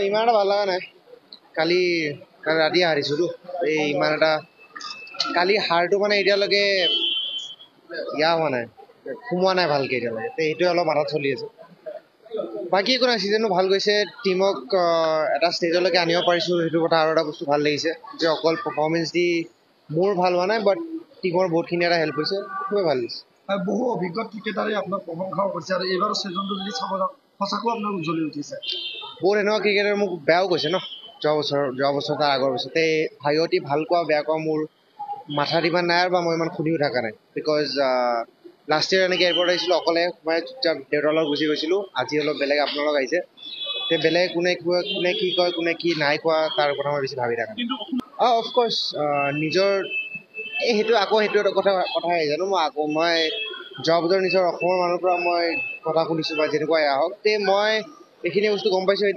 ইমান এটা ভাল লগা নাই কালি কালি ৰাতি হাৰিছোঁতো ইমান এটা কালি হাৰটো মানে এতিয়ালৈকে হোৱা নাই সোমোৱা নাই ভালকৈ এতিয়ালৈকে সেইটোৱে অলপ মাথাত চলি আছে বাকী একো নাই ছিজনটো ভাল গৈছে টীমক এটা ষ্টেজলৈকে আনিব পাৰিছোঁ সেইটো কথা আৰু এটা বস্তু ভাল লাগিছে যে অকল পাৰফৰ্মেঞ্চ দি মোৰ ভাল হোৱা নাই বাট টীমৰ বহুতখিনি এটা হেল্প হৈছে খুবেই ভাল লাগিছে বহু অভিজ্ঞ ক্ৰিকেটাৰে আপোনাক প্ৰশংসাও কৰিছে আৰু এইবাৰ ছিজনটো যদি চাব যাওঁ সঁচাকৈ আপোনাৰ উজ্জ্বলি উঠিছে বহুত এনেকুৱা ক্ৰিকেটাৰে মোক বেয়াও কৈছে ন যোৱা বছৰ তাৰ আগৰ বছৰতে ভাইটি ভাল কোৱা বেয়া কোৱা মোৰ মাথাত ইমান নাই আৰু বা মই ইমান সুধিও থকা নাই বিকজ লাষ্ট ইয়েৰ এনেকৈ এয়াৰপৰ্ট আহিছিলোঁ অকলে মই চুপচাপ দেউতাৰ লগত গুচি গৈছিলোঁ আজি অলপ বেলেগ আপোনালোক আহিছে তে বেলেগ কোনে কি কয় কোনে কি নাই কোৱা তাৰ কথা মই বেছি ভাবি থকা নাই অফক'ৰ্ছ নিজৰ সেইটো এটা কথা আহি জানো মই যোৱা বছৰ নিজৰ অসমৰ মানুহৰ পৰা মই কথা শুনিছোঁ বা যেনেকুৱাই আহক তে মই এইখিনি বস্তু গম পাইছোঁ এতিয়া